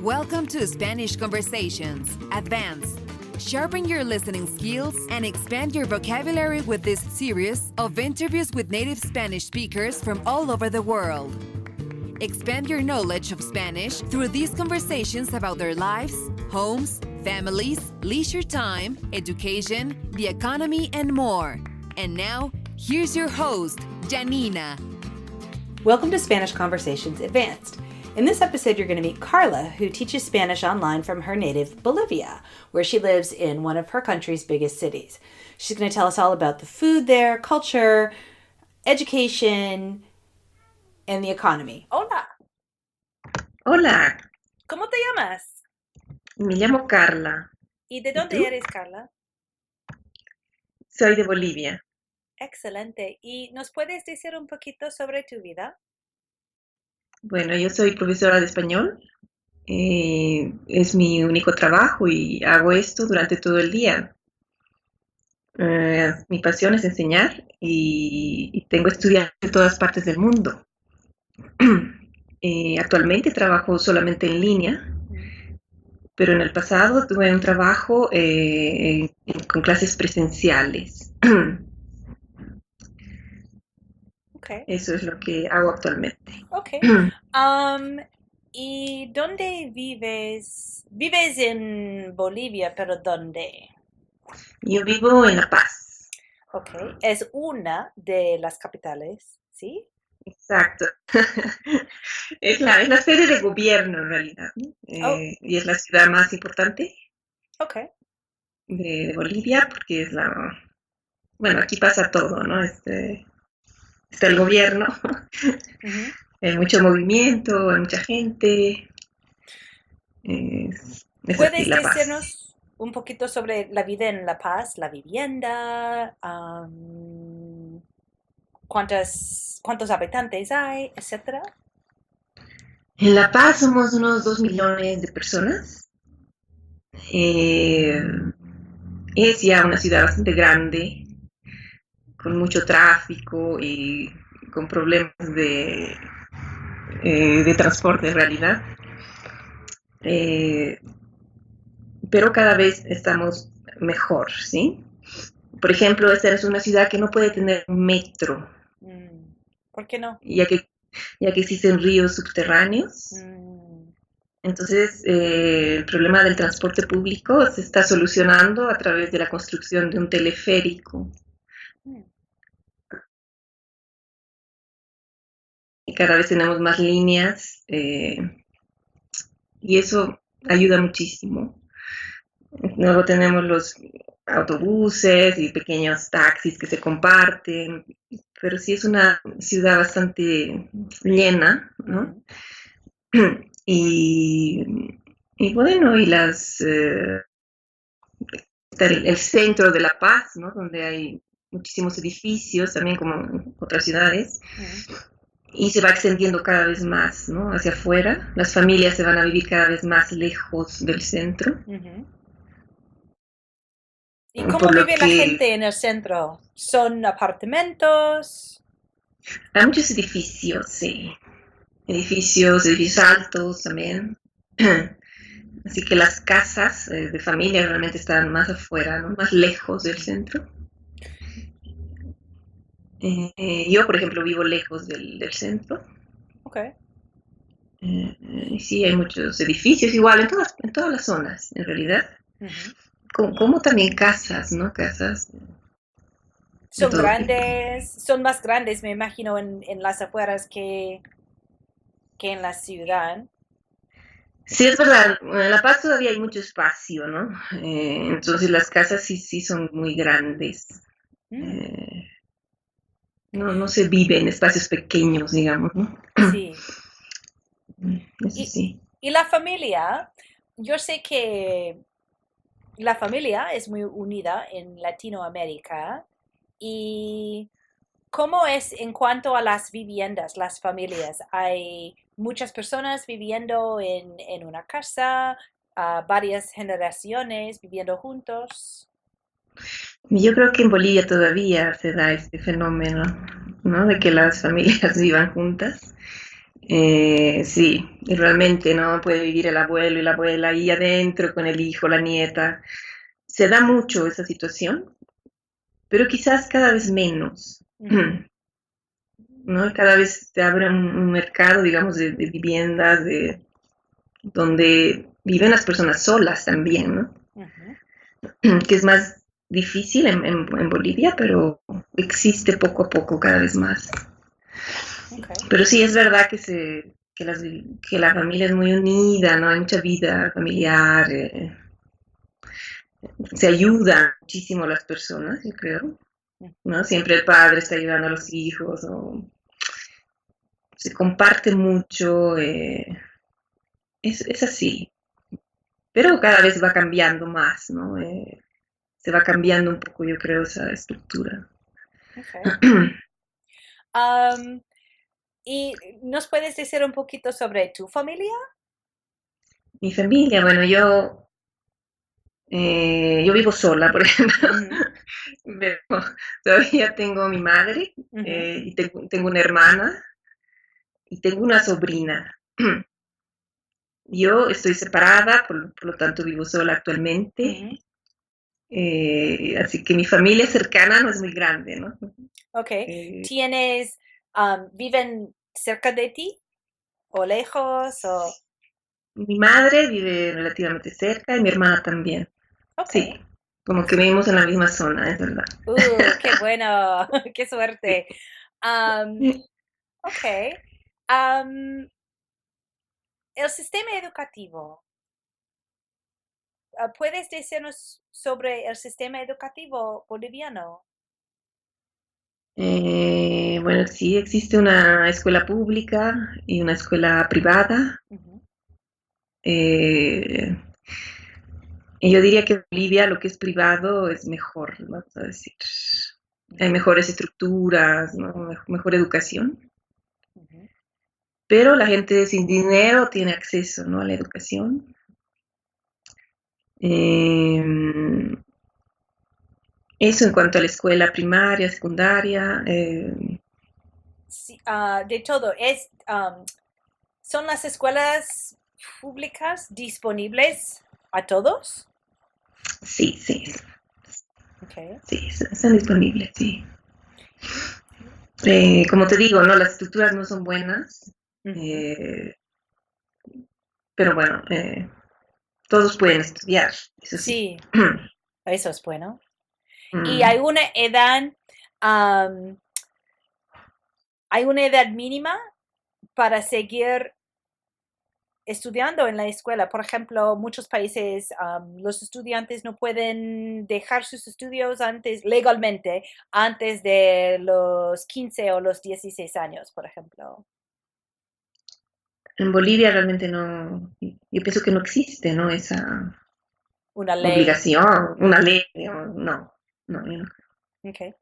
Welcome to Spanish Conversations Advanced. Sharpen your listening skills and expand your vocabulary with this series of interviews with native Spanish speakers from all over the world. Expand your knowledge of Spanish through these conversations about their lives, homes, families, leisure time, education, the economy, and more. And now, here's your host, Janina. Welcome to Spanish Conversations Advanced. In this episode, you're going to meet Carla, who teaches Spanish online from her native Bolivia, where she lives in one of her country's biggest cities. She's going to tell us all about the food there, culture, education, and the economy. Hola, Hola, ¿cómo te llamas? me llamo Carla. ¿Y de ¿Y dónde tú? eres, Carla? Soy de Bolivia. Excelente. ¿Y nos puedes decir un poquito sobre tu vida? Bueno, yo soy profesora de español. Es mi único trabajo y hago esto durante todo el día. Mi pasión es enseñar y tengo estudiantes de todas partes del mundo. Actualmente trabajo solamente en línea, pero en el pasado tuve un trabajo con clases presenciales. Okay. Eso es lo que hago actualmente. Okay. ¿Y dónde vives? Vives en Bolivia, pero ¿dónde? Yo vivo en La Paz. Okay. Es una de las capitales, ¿sí? Exacto. Es la sede de gobierno en realidad, ¿no? Oh. Y es la ciudad más importante Okay. de Bolivia porque es bueno, aquí pasa todo, ¿no? Está el gobierno, Ujú. hay mucho movimiento, hay mucha gente. Es ¿Puedes así La Paz. decirnos un poquito sobre la vida en La Paz, la vivienda, cuántos habitantes hay, etcétera? En La Paz somos unos 2 millones de personas. Es ya una ciudad bastante grande, con mucho tráfico y con problemas de transporte en realidad. Pero cada vez estamos mejor, ¿sí? Por ejemplo, esta es una ciudad que no puede tener un metro, ¿Por qué no? ya que existen ríos subterráneos. Entonces, el problema del transporte público se está solucionando a través de la construcción de un teleférico. Y cada vez tenemos más líneas y eso ayuda muchísimo. Luego tenemos los autobuses y pequeños taxis que se comparten, pero sí es una ciudad bastante llena, ¿no? Y bueno, y está el centro de La Paz, ¿no? Donde hay muchísimos edificios, también como en otras ciudades, y se va extendiendo cada vez más, ¿no? Hacia afuera. Las familias se van a vivir cada vez más lejos del centro. ¿Y cómo Por lo vive la que gente en el centro? ¿Son apartamentos? hay muchos edificios, sí. Edificios altos también. Así que las casas de familia realmente están más afuera, ¿no? Más lejos del centro. Yo, por ejemplo, vivo lejos del centro. Okay. Y sí, hay muchos edificios, igual en todas las zonas, en realidad. Como también casas, ¿no? Casas. Son todo grandes, son más grandes, me imagino, en las afueras que en la ciudad. Sí, es verdad. En La Paz todavía hay mucho espacio, ¿no? Entonces las casas sí son muy grandes. No se vive en espacios pequeños, digamos, ¿no? Sí. Eso sí. Y la familia, yo sé que la familia es muy unida en Latinoamérica. ¿Y cómo es en cuanto a las viviendas, las familias? ¿Hay muchas personas viviendo en una casa, varias generaciones viviendo juntos? Yo creo que en Bolivia todavía se da este fenómeno, ¿no? De que las familias vivan juntas. Sí, y realmente no puede vivir el abuelo y la abuela ahí adentro con el hijo, la nieta. Se da mucho esa situación, pero quizás cada vez menos, Ujú, ¿no? Cada vez se abre un mercado, digamos, de viviendas donde viven las personas solas también, ¿no? ujú. Que es más difícil en Bolivia, pero existe poco a poco cada vez más. Okay. Pero sí es verdad que la familia es muy unida, ¿no? Hay mucha vida familiar, se ayuda muchísimo a las personas, yo creo, ¿no? Siempre el padre está ayudando a los hijos, o se comparte mucho, es así, pero cada vez va cambiando más, ¿no? Se va cambiando un poco, yo creo, esa estructura. Okay. Am, ¿Y nos puedes decir un poquito sobre tu familia? Mi familia, bueno, yo vivo sola, por ejemplo, Ujú, pero todavía tengo mi madre, ujú, y tengo una hermana y tengo una sobrina. Yo estoy separada, por lo tanto vivo sola actualmente, ujú. así que mi familia cercana no es muy grande, ¿no? Okay. Eh, ¿Viven cerca de ti o lejos o? Mi madre vive relativamente cerca y mi hermana también. Sí, Okay. como que vivimos en la misma zona, es verdad. Qué bueno, qué suerte. Am, Sí. okay. El sistema educativo. ¿Puedes decirnos sobre el sistema educativo boliviano? Bueno, sí, existe una escuela pública y una escuela privada. Ujú, Eh, y yo diría que en Bolivia lo que es privado es mejor, vamos a decir. Hay ujú, mejores estructuras, ¿no? Mejor educación. ujú. Pero la gente sin dinero tiene acceso, ¿no? A la educación. Eh, Eso en cuanto a la escuela primaria, secundaria. Sí, de todo. ¿Son las escuelas públicas disponibles a todos? Sí, sí, Okay. sí, están disponibles, sí. Como te digo, ¿no? Las estructuras no son buenas, Ujú. eh, pero bueno, todos pueden estudiar, eso sí. Sí, eso es bueno. ¿Y Mm. am, hay una edad mínima para seguir estudiando en la escuela? Por ejemplo, muchos países, los estudiantes no pueden dejar sus estudios legalmente, antes de los 15 o los 16 años, por ejemplo. En Bolivia realmente no, yo pienso que no existe, ¿no? Esa Una ley. obligación, una ley, digamos, no, no, yo no. Okay.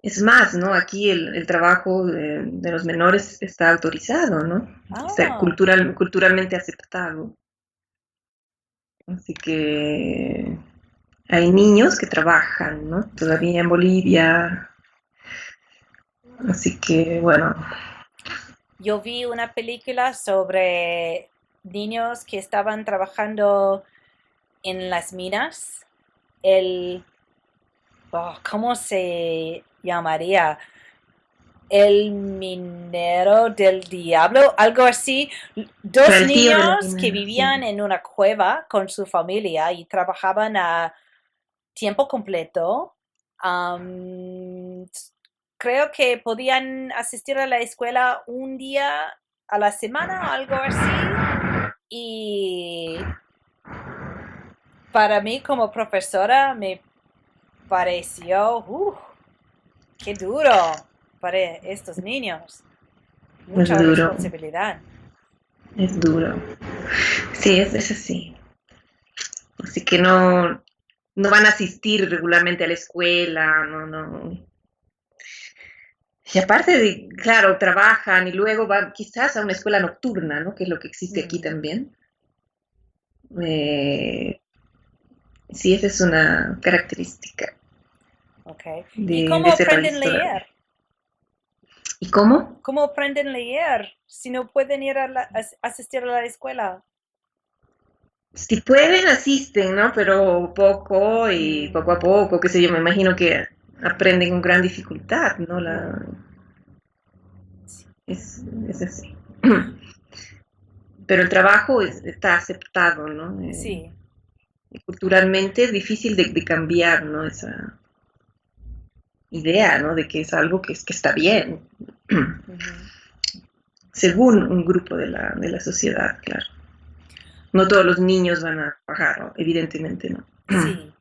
Es más, ¿no? Aquí el trabajo de los menores está autorizado, ¿no? Está Ah, culturalmente aceptado. Así que hay niños que trabajan, ¿no? Todavía en Bolivia. Así que, bueno, yo vi una película sobre niños que estaban trabajando en las minas. El, ¿Cómo se llamaría? El minero del diablo, algo así. Dos el tío de los niños que mineros, sí. vivían en una cueva con su familia y trabajaban a tiempo completo. Am, Creo que podían asistir a la escuela un día a la semana, algo así. Y para mí como profesora me pareció, qué duro para estos niños. Es Mucha duro, responsabilidad. es duro. Sí, es así. Así que no, no van a asistir regularmente a la escuela, no, no. Y aparte de, claro, trabajan y luego van quizás a una escuela nocturna, ¿no? Que es lo que existe aquí Mm, también. Eh, sí, esa es una característica ok. ¿Y de cómo ese aprenden a país todavía. leer? ¿Y cómo? ¿Cómo aprenden a leer si no pueden ir a asistir a la escuela? Si pueden, asisten, ¿no? Pero poco y poco a poco, qué sé yo, me imagino que aprenden con gran dificultad, ¿no? Es así. Pero el trabajo está aceptado, ¿no? Sí. Culturalmente es difícil de cambiar, ¿no? Esa idea, ¿no? De que es algo que está bien, según un grupo de la sociedad, claro. No todos los niños van a trabajar, ¿no? Evidentemente, ¿no? Sí.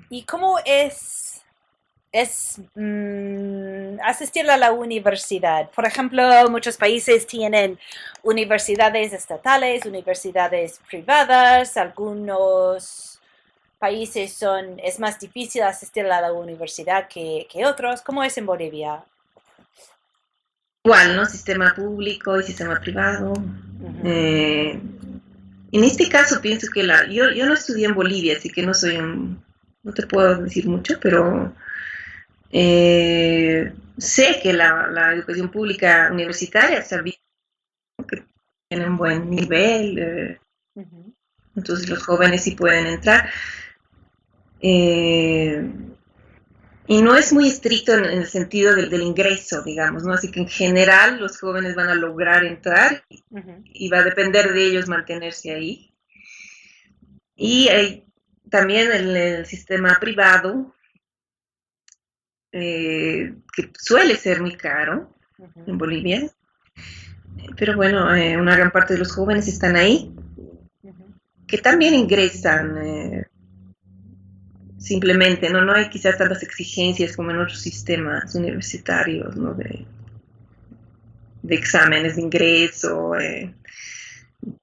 ¿Y cómo es asistir a la universidad? Por ejemplo, muchos países tienen universidades estatales, universidades privadas, algunos países es más difícil asistir a la universidad que otros. ¿Cómo es en Bolivia? Igual, ¿no? Sistema público y sistema privado. En este caso pienso que yo no estudié en Bolivia, así que no te puedo decir mucho, pero sé que la educación pública universitaria está bien, que tiene un buen nivel, entonces los jóvenes sí pueden entrar. Y no es muy estricto en el sentido del ingreso, digamos, ¿no? Así que en general los jóvenes van a lograr entrar y va a depender de ellos mantenerse ahí. Y hay también el sistema privado, que suele ser muy caro en Bolivia, pero bueno, una gran parte de los jóvenes están ahí, que también ingresan. Simplemente, no hay quizás tantas exigencias como en otros sistemas universitarios, ¿no? De exámenes de ingreso,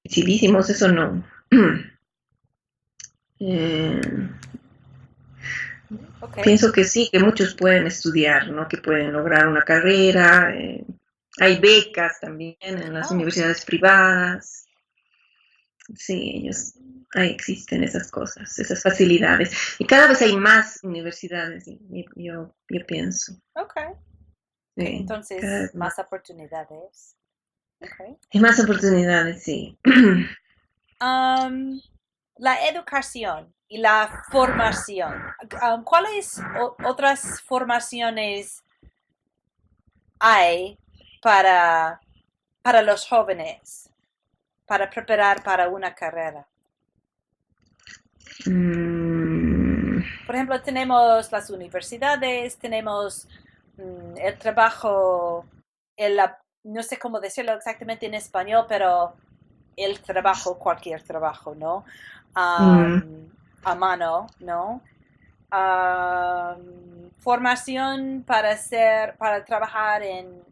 dificilísimos, eso no. Pienso que sí, que muchos pueden estudiar, ¿no? Que pueden lograr una carrera. Hay becas también en las universidades privadas. Sí, ahí existen esas cosas, esas facilidades. Y cada vez hay más universidades, yo pienso. Ok. Sí, entonces, más oportunidades. Okay. Hay más oportunidades, sí. La educación y la formación. ¿Cuáles otras formaciones hay para los jóvenes, para preparar para una carrera? Por ejemplo, tenemos las universidades, tenemos el trabajo, no sé cómo decirlo exactamente en español, pero el trabajo, cualquier trabajo, ¿no? A mano, ¿no? Formación para trabajar en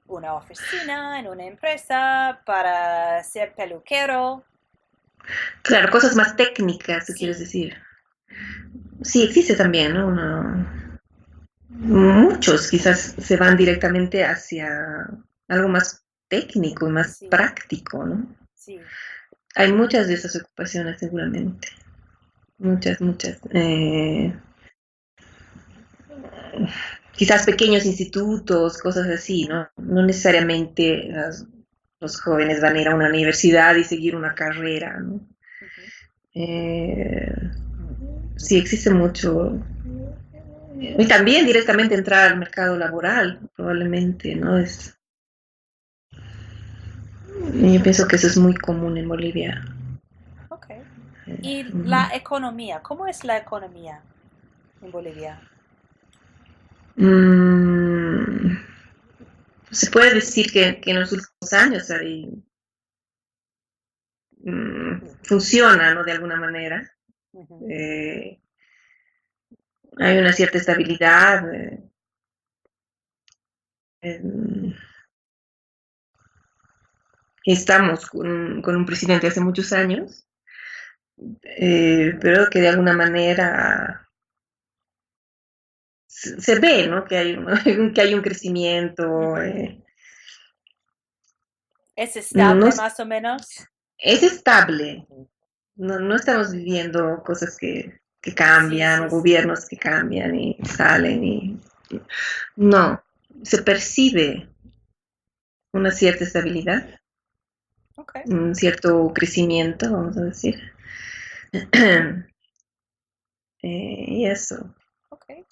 una oficina, en una empresa, para ser peluquero. Claro, cosas más técnicas, ¿qué quieres decir? Sí, existe también, ¿no? Muchos quizás se van directamente hacia algo más técnico y más práctico, ¿no? Sí. Hay muchas de esas ocupaciones seguramente. Muchas. Quizás pequeños institutos, cosas así, ¿no? No necesariamente los jóvenes van a ir a una universidad y seguir una carrera, ¿no? Sí, existe mucho. Y también directamente entrar al mercado laboral, probablemente, ¿no? Yo pienso que eso es muy común en Bolivia. Ok. ¿Y la economía? ¿Cómo es la economía en Bolivia? Se puede decir que en los últimos años funciona, ¿no? De alguna manera. Hay una cierta estabilidad. Estamos con un presidente hace muchos años, pero que de alguna manera se ve, ¿no? Que hay un crecimiento. ¿Es estable más o menos? Es estable. No estamos viviendo cosas que cambian, o gobiernos que cambian y salen. No, se percibe una cierta estabilidad, Okay. un cierto crecimiento, vamos a decir. Y eso. Okay.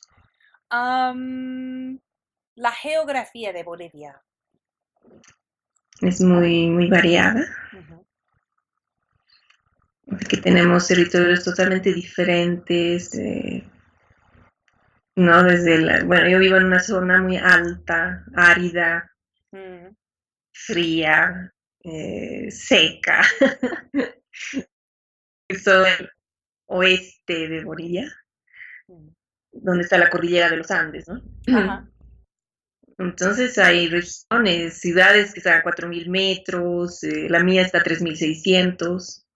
La geografía de Bolivia. Es muy variada, Ujú. porque tenemos territorios totalmente diferentes, ¿no? Bueno, yo vivo en una zona muy alta, árida, Mm, fría, seca. Soy el oeste de Bolivia, mm. donde está la cordillera de los Andes, ¿no? Ajá. Entonces hay regiones, ciudades que están a 4.000 metros, la mía está a 3.600.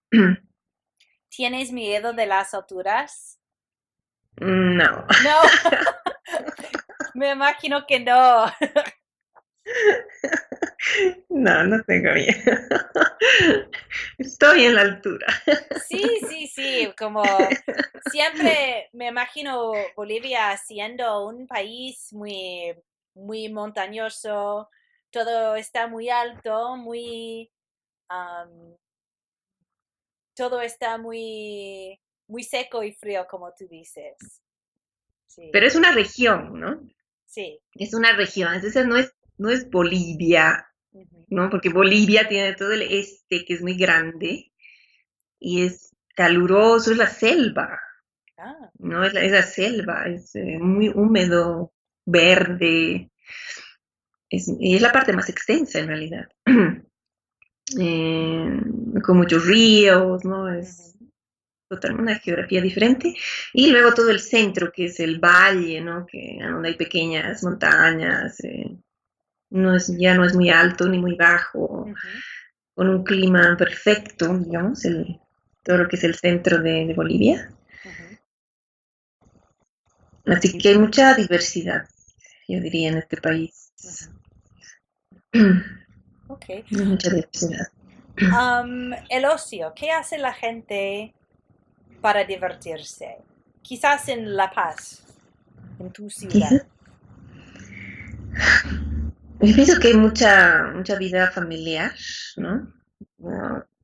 ¿Tienes miedo de las alturas? No, No, me imagino que no. no tengo miedo. Estoy en la altura. Sí, como siempre me imagino Bolivia siendo un país muy montañoso, todo está muy alto, am, todo está muy seco y frío, como tú dices. Sí, Pero es una región, ¿no? sí. Es una región, entonces no es Bolivia, Ujú. ¿no? Porque Bolivia tiene todo el este que es muy grande y es caluroso, es la selva, Ah, ¿no? Es la selva, es muy húmedo, verde, y es la parte más extensa en realidad. Eh, con muchos ríos, ¿no? ujú, Es totalmente una geografía diferente. Y luego todo el centro, que es el valle, ¿no? Donde hay pequeñas montañas, ya no es muy alto ni muy bajo, ujú, con un clima perfecto, digamos, todo lo que es el centro de Bolivia. ujú, Así que hay mucha diversidad, yo diría, en este país. ujú. Ok. Hay mucha diversidad. El ocio, ¿qué hace la gente para divertirse? Quizás en La Paz, en tu ciudad. Quizás, yo pienso que hay mucha vida familiar, ¿no?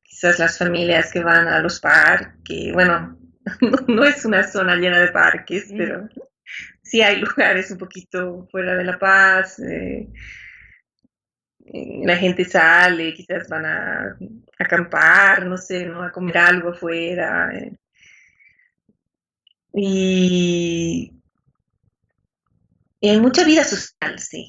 Quizás las familias que van a los parques, bueno, no es una zona llena de parques, Ujú, pero sí hay lugares un poquito fuera de La Paz. La gente sale, quizás van a acampar, no sé, ¿no? A comer algo afuera. Y, y hay mucha vida social, sí,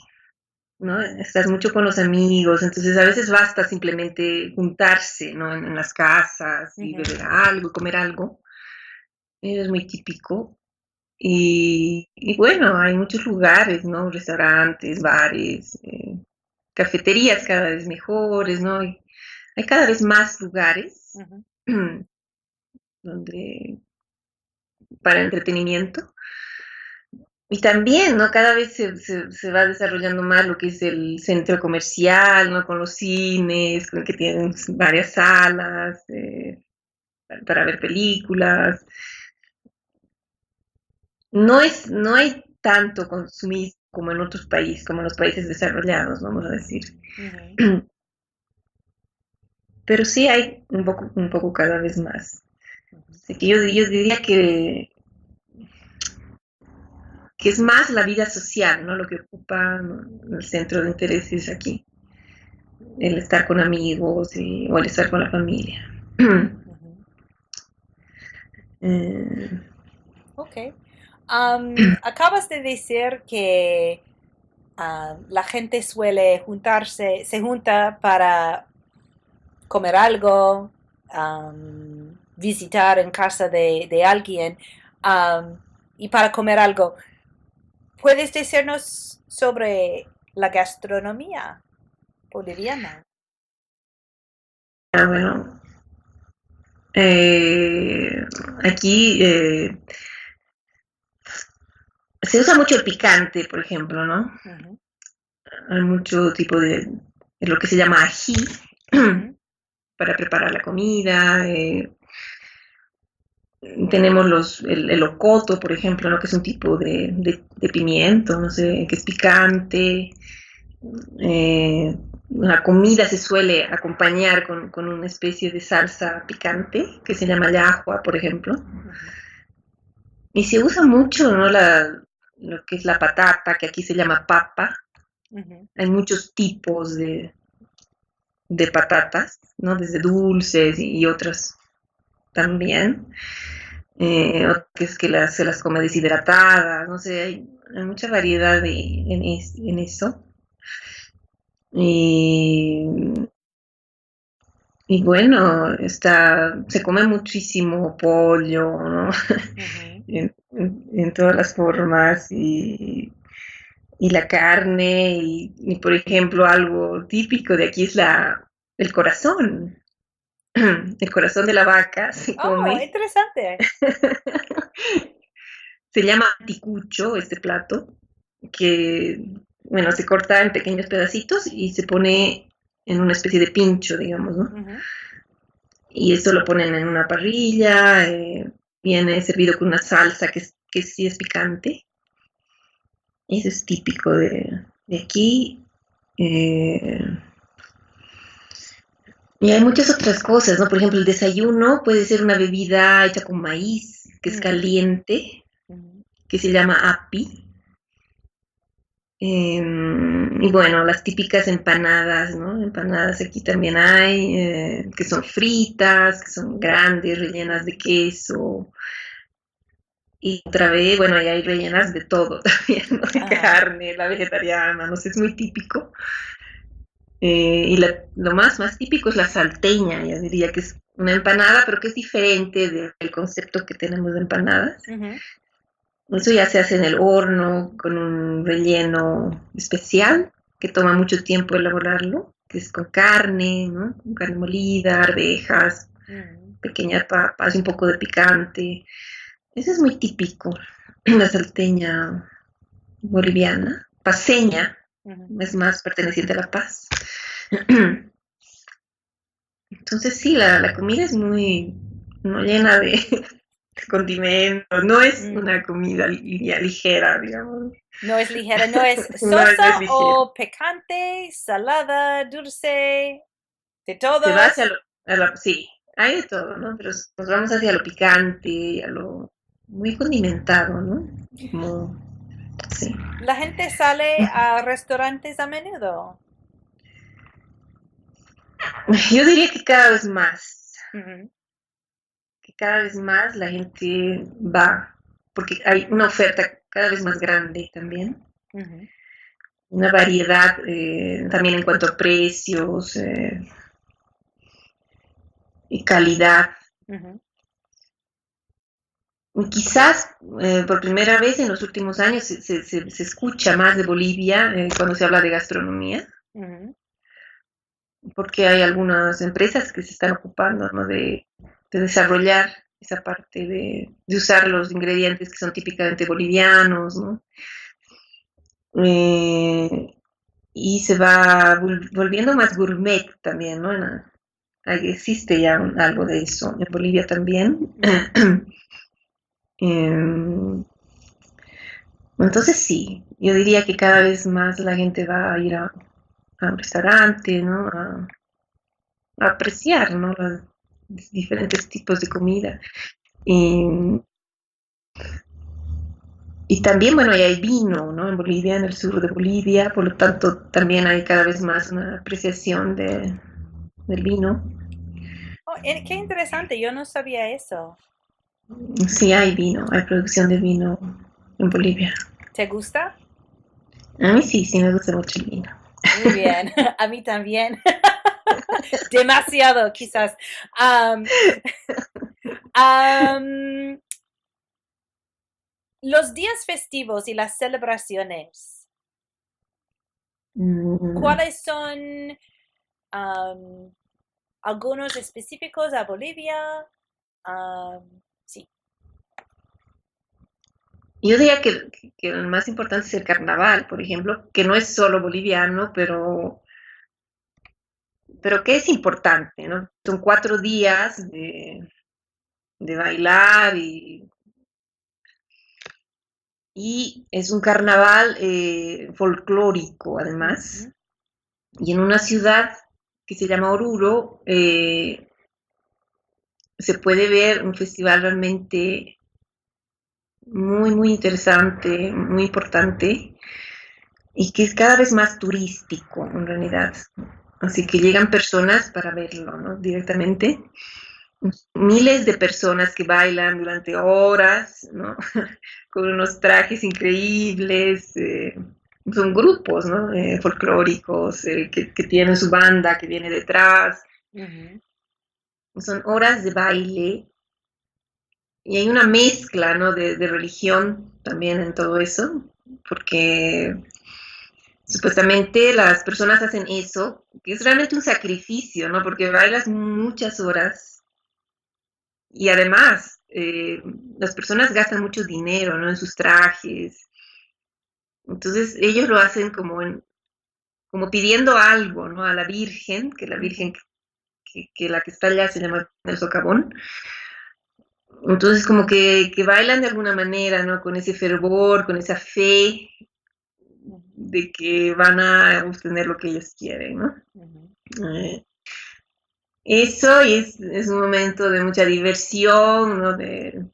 ¿no? Estás mucho con los amigos, entonces a veces basta simplemente juntarse, ¿no? En las casas y ujú, beber algo, comer algo. Es muy típico. Y bueno, hay muchos lugares, ¿no? Restaurantes, bares, cafeterías cada vez mejores, ¿no? Y hay cada vez más lugares ujú, donde para entretenimiento. Y también, ¿no? Cada vez se va desarrollando más lo que es el centro comercial, ¿no? Con los cines, con que tienen varias salas para ver películas. No hay tanto consumismo como en otros países, como en los países desarrollados, vamos a decir. ujú. Pero sí hay un poco cada vez más. Así que yo diría que es más la vida social, ¿no? Lo que ocupa, ¿no? El centro de intereses aquí, el estar con amigos o el estar con la familia. Ujú. Eh, Ok. Acabas de decir que la gente suele se junta para comer algo, visitar en casa de alguien y para comer algo. ¿Puedes decirnos sobre la gastronomía boliviana? bueno, eh, aquí se usa mucho el picante, por ejemplo, ¿no? Ujú, Hay mucho tipo de lo que se llama ají ujú, para preparar la comida. tenemos el locoto, por ejemplo, ¿no? Que es un tipo de pimiento, no sé, que es picante. La comida se suele acompañar con una especie de salsa picante que se llama llajua, por ejemplo. Y se usa mucho, ¿no? Lo que es la patata, que aquí se llama papa. Hay muchos tipos de patatas, ¿no? Desde dulces y otras también. Que es que se las come deshidratadas, no sé, hay mucha variedad en eso. Y, y bueno, se come muchísimo pollo, ¿no? En todas las formas y la carne por ejemplo algo típico de aquí es el corazón. El corazón de la vaca se Oh, come. interesante. Se llama anticucho este plato, que, bueno, se corta en pequeños pedacitos y se pone en una especie de pincho, digamos, ¿no? Y esto lo ponen en una parrilla, viene servido con una salsa que sí es picante. Eso es típico de aquí. Y hay muchas otras cosas, ¿no? Por ejemplo, el desayuno puede ser una bebida hecha con maíz, que es caliente, que se llama api. Y bueno, las típicas empanadas, ¿no? Empanadas aquí también hay, que son fritas, que son grandes, rellenas de queso. Y otra vez, bueno, ahí hay rellenas de todo también, ¿no? De carne, la vegetariana, no sé, es muy típico. Y lo más típico es la salteña, ya diría que es una empanada, pero que es diferente del concepto que tenemos de empanadas. Eso ya se hace en el horno con un relleno especial que toma mucho tiempo elaborarlo, que es con carne, ¿no? Con carne molida, arvejas, pequeñas papas, un poco de picante. Eso es muy típico, la salteña boliviana, paceña, es más perteneciente a La Paz. Entonces sí, la comida es muy llena de condimentos, no es una comida ligera, digamos. No es ligera, no es sosa No es ligera. o picante, salada, dulce, de todo. Se va sí, hay de todo, ¿no? Pero nos vamos hacia lo picante, a lo muy condimentado, ¿no? Sí. La gente sale a restaurantes a menudo. Yo diría que cada vez más. Que cada vez más la gente va, porque hay una oferta cada vez más grande también. Una variedad también en cuanto a precios y calidad. Y quizás por primera vez en los últimos años se escucha más de Bolivia cuando se habla de gastronomía, porque hay algunas empresas que se están ocupando, ¿no? de desarrollar esa parte de usar los ingredientes que son típicamente bolivianos, ¿no? Y se va volviendo más gourmet también, ¿no? Existe ya algo de eso en Bolivia también. Entonces sí, yo diría que cada vez más la gente va a ir a un restaurante, ¿no? A apreciar, ¿no? Los diferentes tipos de comida. Y también, bueno, ya hay vino, ¿no? En Bolivia, en el sur de Bolivia, por lo tanto también hay cada vez más una apreciación del vino. Oh, qué interesante, yo no sabía eso. Sí, hay vino, hay producción de vino en Bolivia. ¿Te gusta? A mí sí me gusta mucho el vino. Muy bien, a mí también. Demasiado, quizás. Los días festivos y las celebraciones, ¿cuáles son algunos específicos a Bolivia? Sí. Yo diría que el más importante es el carnaval, por ejemplo, que no es solo boliviano, pero que es importante, ¿no? Son 4 días de bailar y es un carnaval folclórico además. Y en una ciudad que se llama Oruro se puede ver un festival realmente muy, muy interesante, muy importante y que es cada vez más turístico en realidad. Así que llegan personas para verlo, ¿no? Directamente. Miles de personas que bailan durante horas, ¿no? Con unos trajes increíbles. Son grupos, ¿no? Folclóricos que tienen su banda que viene detrás. Son horas de baile y hay una mezcla, ¿no? de religión también en todo eso, porque supuestamente las personas hacen eso, que es realmente un sacrificio, ¿no? Porque bailas muchas horas y además las personas gastan mucho dinero, ¿no? En sus trajes. Entonces ellos lo hacen como pidiendo algo, ¿no? A la Virgen, que la Virgen que la que está allá se llama el socavón. Entonces como que bailan de alguna manera, ¿no? Con ese fervor, con esa fe de que van a obtener lo que ellos quieren, ¿no? Eso es un momento de mucha diversión, ¿no?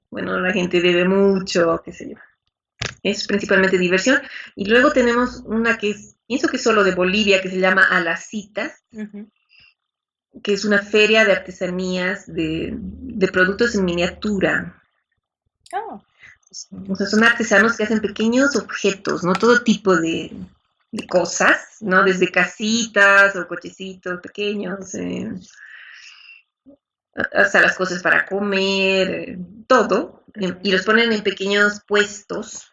Bueno, la gente bebe mucho, qué sé yo. Es principalmente diversión. Y luego tenemos una pienso que es solo de Bolivia, que se llama A las Citas, que es una feria de artesanías de productos en miniatura. Oh. O sea, son artesanos que hacen pequeños objetos, ¿no? Todo tipo de cosas, ¿no? Desde casitas o cochecitos pequeños, hasta las cosas para comer, todo. Y los ponen en pequeños puestos.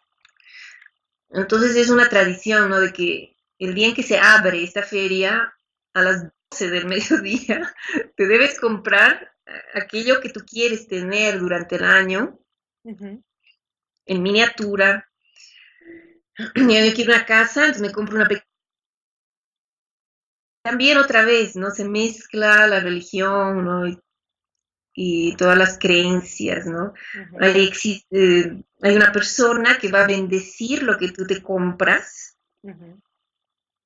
Entonces es una tradición, ¿no? De que el día en que se abre esta feria, a las 12 del mediodía, te debes comprar aquello que tú quieres tener durante el año, en miniatura. Yo quiero una casa, entonces me compro una pequeña. También otra vez, ¿no? Se mezcla la religión, ¿no? Y todas las creencias, ¿no? Hay una persona que va a bendecir lo que tú te compras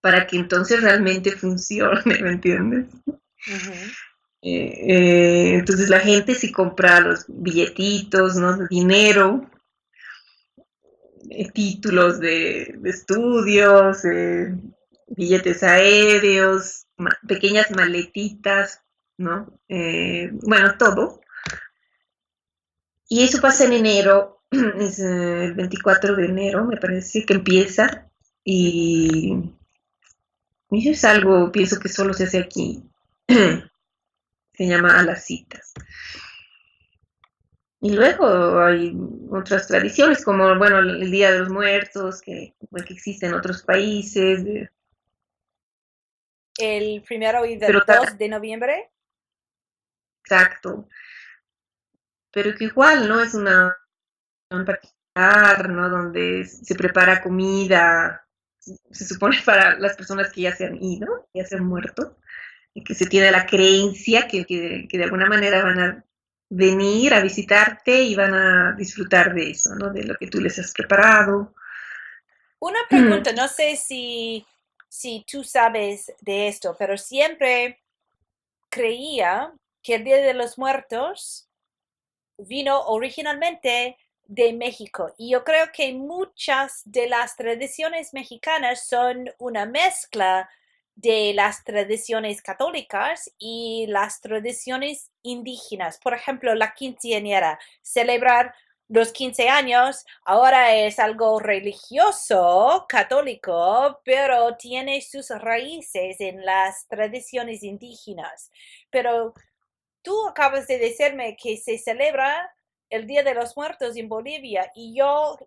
para que entonces realmente funcione, ¿me entiendes? Entonces la gente se compra los billetitos, ¿no? Dinero, títulos de estudios, billetes aéreos, pequeñas maletitas, ¿no? Bueno, todo. Y eso pasa en enero, es el 24 de enero, me parece que empieza, y eso es algo, pienso que solo se hace aquí. Se llama A las Citas. Y luego hay otras tradiciones, como, bueno, el Día de los Muertos, que existe en otros países. El 1 y el 2 de noviembre. Exacto. Pero que igual, ¿no? Es una en particular, ¿no? Donde se prepara comida, se supone para las personas que ya se han ido, ya se han muerto, y que se tiene la creencia que de alguna manera van a venir a visitarte y van a disfrutar de eso, ¿no? De lo que tú les has preparado. Una pregunta, no sé si tú sabes de esto, pero siempre creía que el Día de los Muertos vino originalmente de México. Y yo creo que muchas de las tradiciones mexicanas son una mezcla de las tradiciones católicas y las tradiciones indígenas. Por ejemplo, la quinceañera, celebrar los 15 años, ahora es algo religioso, católico, pero tiene sus raíces en las tradiciones indígenas. Pero tú acabas de decirme que se celebra el Día de los Muertos en Bolivia y yo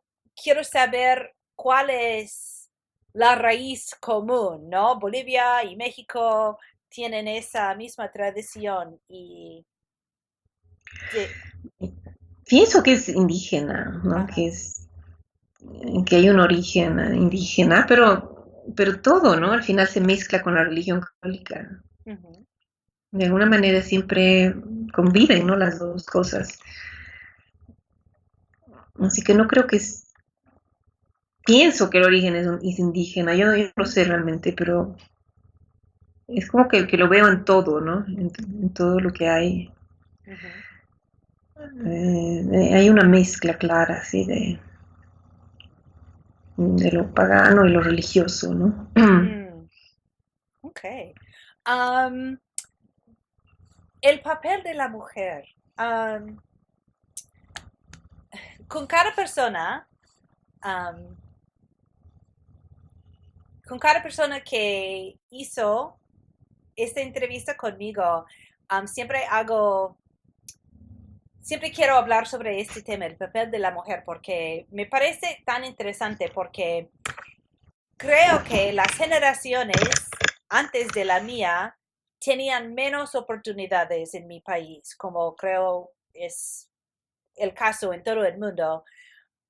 quiero saber cuál es la raíz común, ¿no? Bolivia y México tienen esa misma tradición y... Pienso que es indígena, ¿no? Que hay un origen indígena, pero todo, ¿no? Al final se mezcla con la religión católica. de alguna manera siempre conviven, ¿no? Las dos cosas. Así que no creo que es, pienso que el origen es indígena, yo no lo sé realmente, pero es como que lo veo en todo, ¿no? En todo lo que hay. Hay una mezcla clara, así, de lo pagano y lo religioso, ¿no? Ok. Um, el papel de la mujer. Con cada persona, um, con cada persona que hizo esta entrevista conmigo, siempre quiero hablar sobre este tema, el papel de la mujer, porque me parece tan interesante, porque creo que las generaciones antes de la mía tenían menos oportunidades en mi país, como creo es el caso en todo el mundo,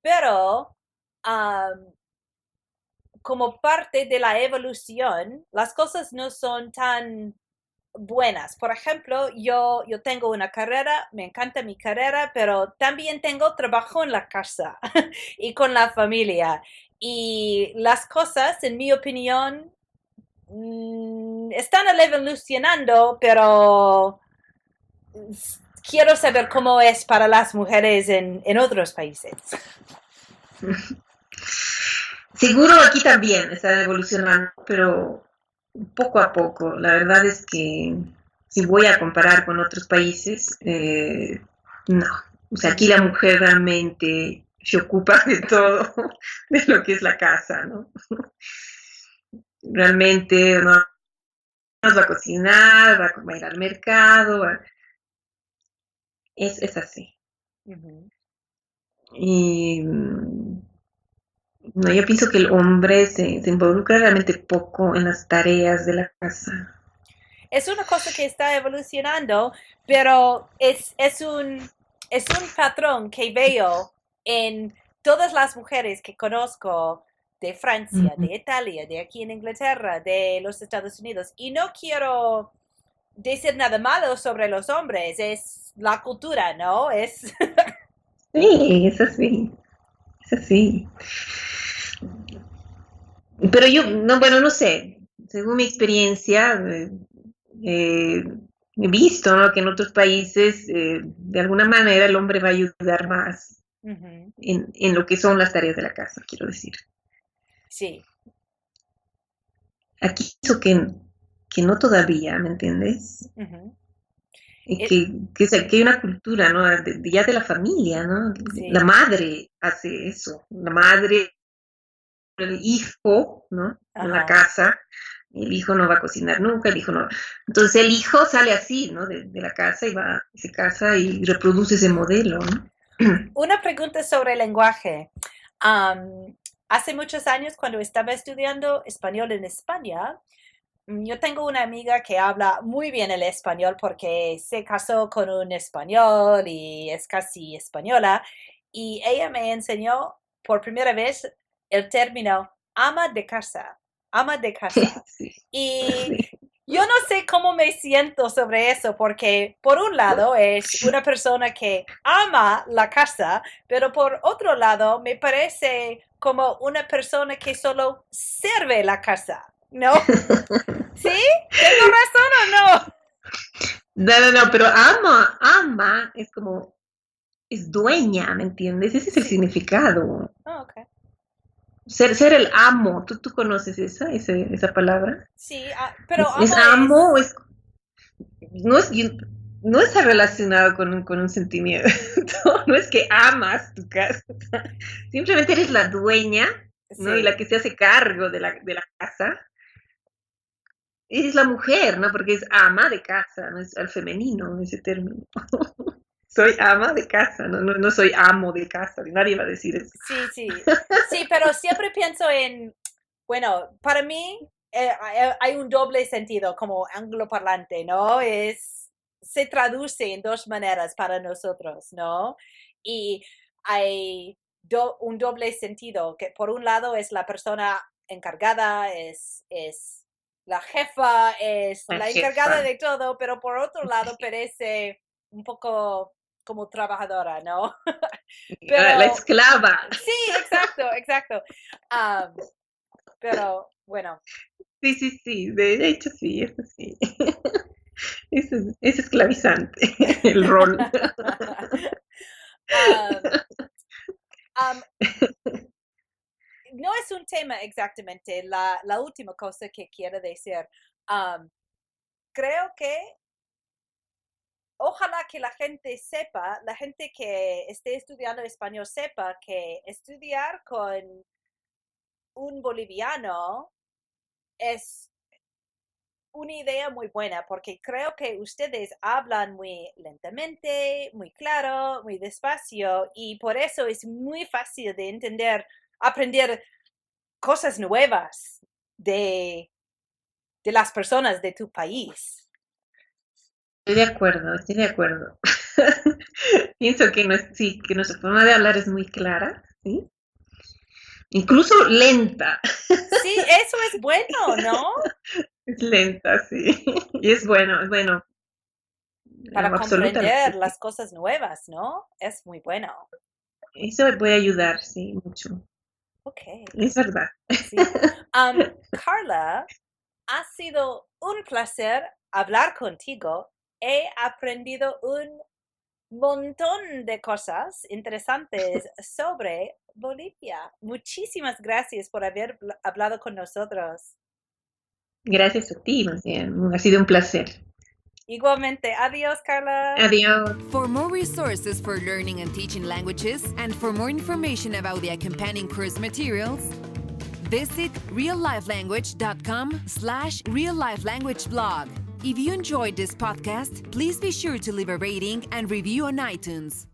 pero como parte de la evolución, las cosas no son tan buenas. Por ejemplo, yo tengo una carrera, me encanta mi carrera, pero también tengo trabajo en la casa y con la familia. Y las cosas, en mi opinión, están evolucionando, pero quiero saber cómo es para las mujeres en otros países. Seguro aquí también está evolucionando, pero poco a poco. La verdad es que si voy a comparar con otros países, no. O sea, aquí la mujer realmente se ocupa de todo, de lo que es la casa, ¿no? Realmente no va a cocinar, va a ir al mercado, es así. Y no, yo pienso que el hombre se involucra realmente poco en las tareas de la casa. Es una cosa que está evolucionando, pero es un patrón que veo en todas las mujeres que conozco de Francia, de Italia, de aquí en Inglaterra, de los Estados Unidos. Y no quiero decir nada malo sobre los hombres, es la cultura, ¿no? Sí, es así, es así. Pero yo, no, bueno, no sé, según mi experiencia, eh, he visto, ¿no? Que en otros países, de alguna manera, el hombre va a ayudar más en lo que son las tareas de la casa, quiero decir. Sí. Aquí hizo que no todavía, ¿me entiendes? Y que hay una cultura, ¿no? Ya de la familia, ¿no? Sí. La madre hace eso, la madre, el hijo, ¿no? En la casa, el hijo no va a cocinar nunca, el hijo no. Entonces el hijo sale así, ¿no? De la casa y va, se casa y reproduce ese modelo, ¿no? Una pregunta sobre el lenguaje. Hace muchos años, cuando estaba estudiando español en España, yo tengo una amiga que habla muy bien el español porque se casó con un español y es casi española. Y ella me enseñó por primera vez el término ama de casa, ama de casa. Sí, Y sí. yo no sé cómo me siento sobre eso, porque por un lado es una persona que ama la casa, pero por otro lado me parece como una persona que solo sirve la casa, ¿no? ¿Sí? ¿Tengo razón o no? No, pero ama es como, es dueña, ¿me entiendes? Ese es el Sí. significado. Oh, ok. Ser el amo, ¿tú conoces esa palabra? Sí, pero Es amo amo, es... no es, no está relacionado con un sentimiento, no es que amas tu casa, simplemente eres la dueña, ¿no? Y Sí. la que se hace cargo de la casa. Eres la mujer, ¿no? Porque es ama de casa, no es al femenino ese término. Soy ama de casa, no soy amo de casa, nadie va a decir eso. Sí, sí. Sí, pero siempre pienso en, bueno, para mí hay un doble sentido como angloparlante, ¿no? Se traduce en dos maneras para nosotros, ¿no? Y hay un doble sentido, que por un lado es la persona encargada, es la jefa, es La la jefa. encargada de todo, pero por otro lado parece un poco como trabajadora, ¿no? Pero- La esclava. Sí, exacto. Pero bueno, Sí, de hecho sí, eso sí. Es esclavizante el rol. um, no es un tema exactamente la última cosa que quiero decir. Creo que ojalá que la gente sepa, la gente que esté estudiando español sepa que estudiar con un boliviano es una idea muy buena porque creo que ustedes hablan muy lentamente, muy claro, muy despacio y por eso es muy fácil de entender, aprender cosas nuevas de las personas de tu país. Estoy de acuerdo. Pienso que, sí, que nuestra forma de hablar es muy clara, ¿sí? Incluso lenta. Sí, eso es bueno, ¿no? Es lenta, sí. Y es bueno. Para Absolutamente. comprender las cosas nuevas, ¿no? Es muy bueno. Eso me puede ayudar, sí, mucho. Ok. Es verdad. Sí. Carla, ha sido un placer hablar contigo. He aprendido un montón de cosas interesantes sobre Bolivia. Muchísimas gracias por haber hablado con nosotros. Gracias a ti, más bien. Ha sido un placer. Igualmente. Adiós, Carla. Adiós. For more resources for learning and teaching languages, and for more information about the accompanying course materials, visit reallifelanguage.com/reallifelanguageblog. If you enjoyed this podcast, please be sure to leave a rating and review on iTunes.